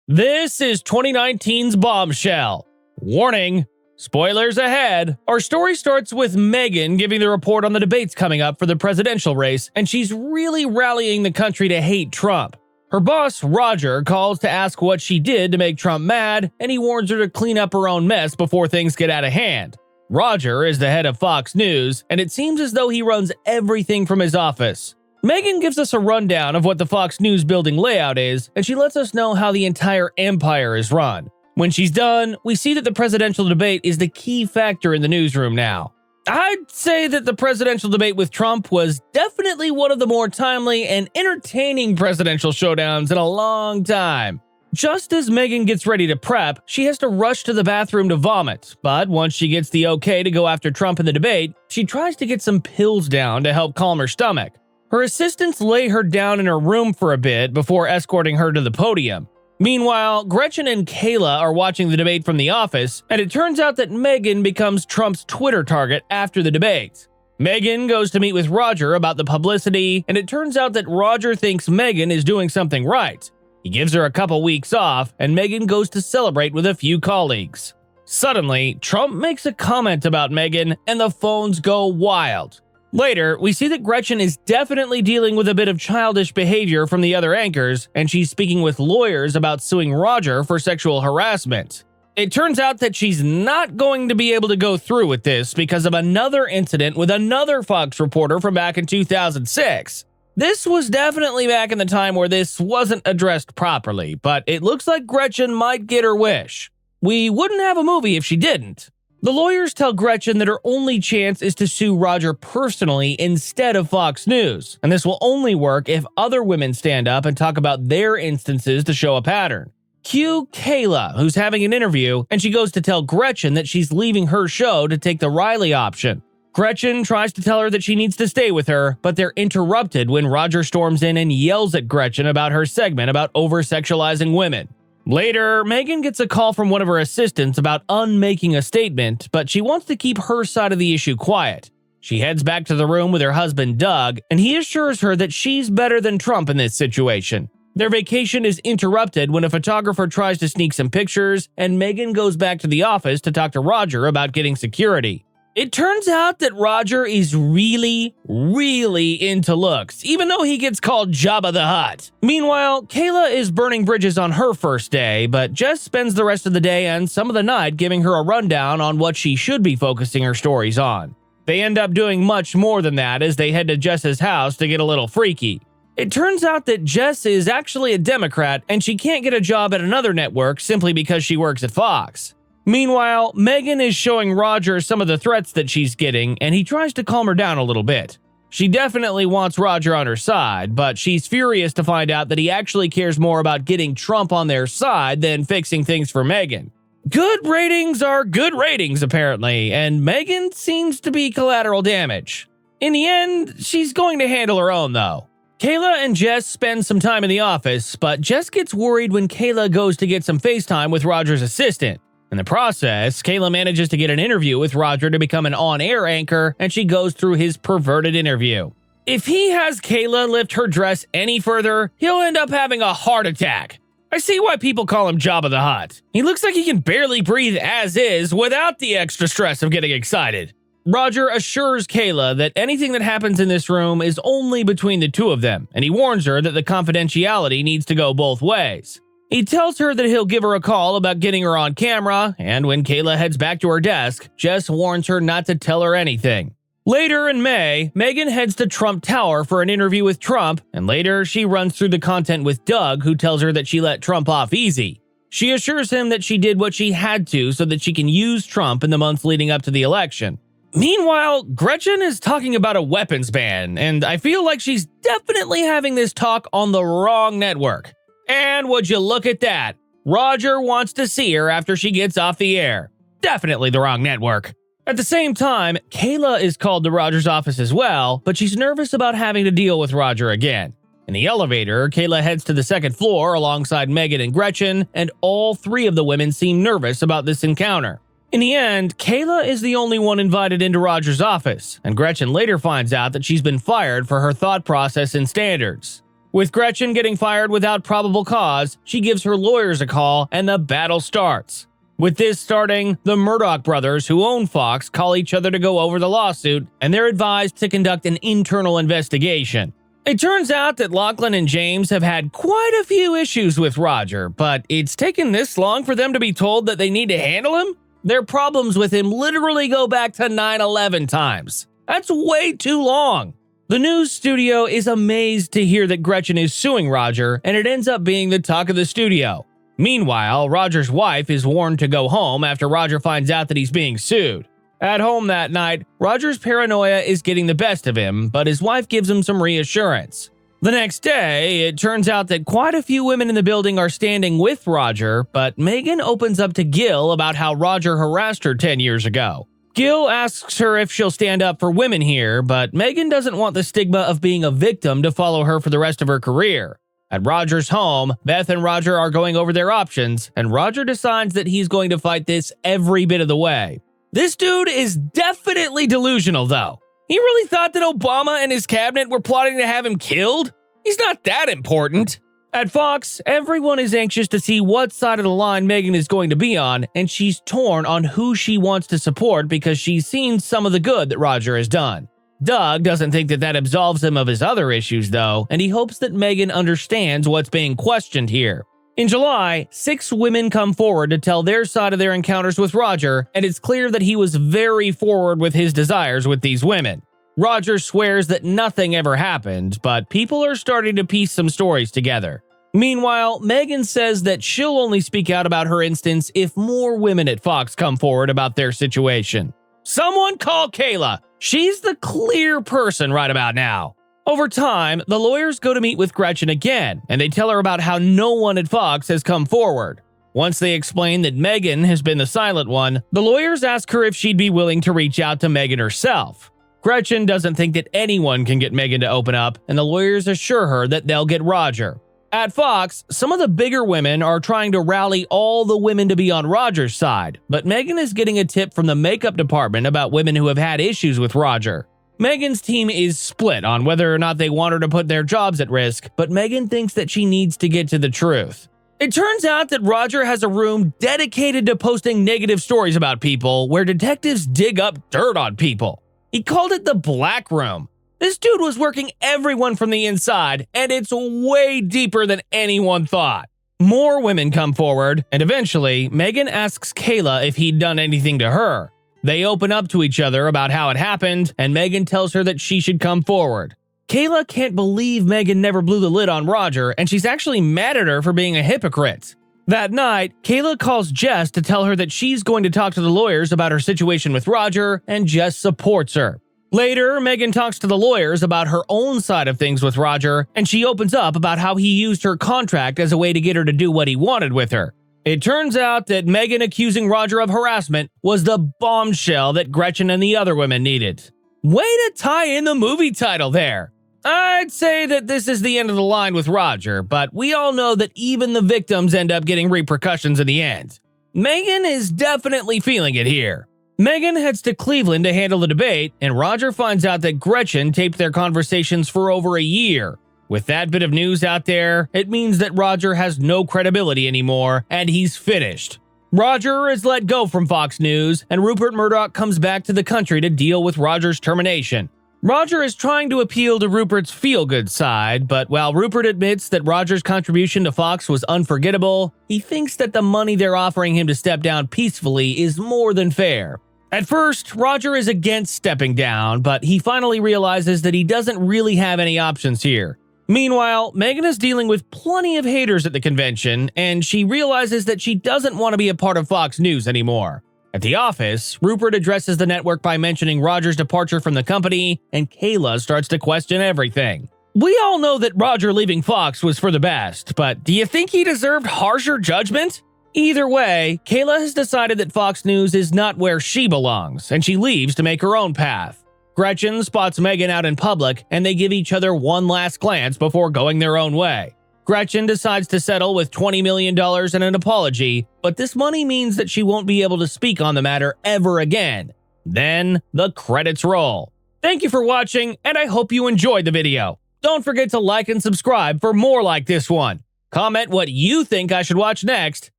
This is 2019's Bombshell. Warning, spoilers ahead. Our story starts with Megan giving the report on the debates coming up for the presidential race, and she's really rallying the country to hate Trump. Her boss, Roger, calls to ask what she did to make Trump mad, and he warns her to clean up her own mess before things get out of hand. Roger is the head of Fox News, and it seems as though he runs everything from his office. Megan gives us a rundown of what the Fox News building layout is, and she lets us know how the entire empire is run. When she's done, we see that the presidential debate is the key factor in the newsroom now. I'd say that the presidential debate with Trump was definitely one of the more timely and entertaining presidential showdowns in a long time. Just as Megan gets ready to prep, she has to rush to the bathroom to vomit, but once she gets the okay to go after Trump in the debate, she tries to get some pills down to help calm her stomach. Her assistants lay her down in her room for a bit before escorting her to the podium. Meanwhile, Gretchen and Kayla are watching the debate from the office, and it turns out that Megan becomes Trump's Twitter target after the debate. Megan goes to meet with Roger about the publicity, and it turns out that Roger thinks Megan is doing something right. He gives her a couple weeks off, and Megan goes to celebrate with a few colleagues. Suddenly, Trump makes a comment about Megan, and the phones go wild. Later, we see that Gretchen is definitely dealing with a bit of childish behavior from the other anchors, and she's speaking with lawyers about suing Roger for sexual harassment. It turns out that she's not going to be able to go through with this because of another incident with another Fox reporter from back in 2006. This was definitely back in the time where this wasn't addressed properly, but it looks like Gretchen might get her wish. We wouldn't have a movie if she didn't. The lawyers tell Gretchen that her only chance is to sue Roger personally instead of Fox News, and this will only work if other women stand up and talk about their instances to show a pattern. Cue Kayla, who's having an interview, and she goes to tell Gretchen that she's leaving her show to take the Riley option. Gretchen tries to tell her that she needs to stay with her, but they're interrupted when Roger storms in and yells at Gretchen about her segment about over-sexualizing women. Later, Megan gets a call from one of her assistants about unmaking a statement, but she wants to keep her side of the issue quiet. She heads back to the room with her husband Doug, and he assures her that she's better than Trump in this situation. Their vacation is interrupted when a photographer tries to sneak some pictures, and Megan goes back to the office to talk to Roger about getting security. It turns out that Roger is really into looks, even though he gets called Jabba the Hutt. Meanwhile, Kayla is burning bridges on her first day, but Jess spends the rest of the day and some of the night giving her a rundown on what she should be focusing her stories on. They end up doing much more than that as they head to Jess's house to get a little freaky. It turns out that Jess is actually a Democrat and she can't get a job at another network simply because she works at Fox. Meanwhile, Megan is showing Roger some of the threats that she's getting, and he tries to calm her down a little bit. She definitely wants Roger on her side, but she's furious to find out that he actually cares more about getting Trump on their side than fixing things for Megan. Good ratings are good ratings, apparently, and Megan seems to be collateral damage. In the end, she's going to handle her own, though. Kayla and Jess spend some time in the office, but Jess gets worried when Kayla goes to get some FaceTime with Roger's assistant. In the process, Kayla manages to get an interview with Roger to become an on-air anchor, and she goes through his perverted interview. If he has Kayla lift her dress any further, he'll end up having a heart attack. I see why people call him Jabba the Hutt. He looks like he can barely breathe as is without the extra stress of getting excited. Roger assures Kayla that anything that happens in this room is only between the two of them, and he warns her that the confidentiality needs to go both ways. He tells her that he'll give her a call about getting her on camera, and when Kayla heads back to her desk, Jess warns her not to tell her anything. Later in May, Megan heads to Trump Tower for an interview with Trump, and later she runs through the content with Doug, who tells her that she let Trump off easy. She assures him that she did what she had to so that she can use Trump in the months leading up to the election. Meanwhile, Gretchen is talking about a weapons ban, and I feel like she's definitely having this talk on the wrong network. And would you look at that? Roger wants to see her after she gets off the air. Definitely the wrong network. At the same time, Kayla is called to Roger's office as well, but she's nervous about having to deal with Roger again. In the elevator, Kayla heads to the second floor alongside Megan and Gretchen, and all three of the women seem nervous about this encounter. In the end, Kayla is the only one invited into Roger's office, and Gretchen later finds out that she's been fired for her thought process and standards. With Gretchen getting fired without probable cause, she gives her lawyers a call and the battle starts. With this starting, the Murdoch brothers who own Fox call each other to go over the lawsuit, and they're advised to conduct an internal investigation. It turns out that Lachlan and James have had quite a few issues with Roger, but it's taken this long for them to be told that they need to handle him? Their problems with him literally go back to 9/11 times. That's way too long. The news studio is amazed to hear that Gretchen is suing Roger, and it ends up being the talk of the studio. Meanwhile, Roger's wife is warned to go home after Roger finds out that he's being sued. At home that night, Roger's paranoia is getting the best of him, but his wife gives him some reassurance. The next day, it turns out that quite a few women in the building are standing with Roger, but Megan opens up to Gil about how Roger harassed her 10 years ago. Gil asks her if she'll stand up for women here, but Megan doesn't want the stigma of being a victim to follow her for the rest of her career. At Roger's home, Beth and Roger are going over their options, and Roger decides that he's going to fight this every bit of the way. This dude is definitely delusional, though. He really thought that Obama and his cabinet were plotting to have him killed? He's not that important. At Fox, everyone is anxious to see what side of the line Megan is going to be on, and she's torn on who she wants to support because she's seen some of the good that Roger has done. Doug doesn't think that absolves him of his other issues, though, and he hopes that Megan understands what's being questioned here. In July, 6 women come forward to tell their side of their encounters with Roger, and it's clear that he was very forward with his desires with these women. Roger swears that nothing ever happened, but people are starting to piece some stories together. Meanwhile, Megan says that she'll only speak out about her instance if more women at Fox come forward about their situation. Someone call Kayla. She's the clear person right about now. Over time, the lawyers go to meet with Gretchen again, and they tell her about how no one at Fox has come forward. Once they explain that Megan has been the silent one, the lawyers ask her if she'd be willing to reach out to Megan herself. Gretchen doesn't think that anyone can get Megan to open up, and the lawyers assure her that they'll get Roger. At Fox, some of the bigger women are trying to rally all the women to be on Roger's side, but Megan is getting a tip from the makeup department about women who have had issues with Roger. Megan's team is split on whether or not they want her to put their jobs at risk, but Megan thinks that she needs to get to the truth. It turns out that Roger has a room dedicated to posting negative stories about people where detectives dig up dirt on people. He called it the Black Room. This dude was working everyone from the inside, and it's way deeper than anyone thought. More women come forward, and eventually, Megan asks Kayla if he'd done anything to her. They open up to each other about how it happened, and Megan tells her that she should come forward. Kayla can't believe Megan never blew the lid on Roger, and she's actually mad at her for being a hypocrite. That night, Kayla calls Jess to tell her that she's going to talk to the lawyers about her situation with Roger, and Jess supports her. Later, Megan talks to the lawyers about her own side of things with Roger, and she opens up about how he used her contract as a way to get her to do what he wanted with her. It turns out that Megan accusing Roger of harassment was the bombshell that Gretchen and the other women needed. Way to tie in the movie title there! I'd say that this is the end of the line with Roger, but we all know that even the victims end up getting repercussions in the end. Megan is definitely feeling it here. Megan heads to Cleveland to handle the debate, and Roger finds out that Gretchen taped their conversations for over a year. With that bit of news out there, it means that Roger has no credibility anymore, and he's finished. Roger is let go from Fox News, and Rupert Murdoch comes back to the country to deal with Roger's termination. Roger is trying to appeal to Rupert's feel-good side, but while Rupert admits that Roger's contribution to Fox was unforgettable, he thinks that the money they're offering him to step down peacefully is more than fair. At first, Roger is against stepping down, but he finally realizes that he doesn't really have any options here. Meanwhile, Megan is dealing with plenty of haters at the convention, and she realizes that she doesn't want to be a part of Fox News anymore. At the office, Rupert addresses the network by mentioning Roger's departure from the company, and Kayla starts to question everything. We all know that Roger leaving Fox was for the best, but do you think he deserved harsher judgment? Either way, Kayla has decided that Fox News is not where she belongs, and she leaves to make her own path. Gretchen spots Megan out in public, and they give each other one last glance before going their own way. Gretchen decides to settle with $20 million and an apology, but this money means that she won't be able to speak on the matter ever again. Then, the credits roll. Thank you for watching, and I hope you enjoyed the video. Don't forget to like and subscribe for more like this one. Comment what you think I should watch next,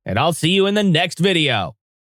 and I'll see you in the next video.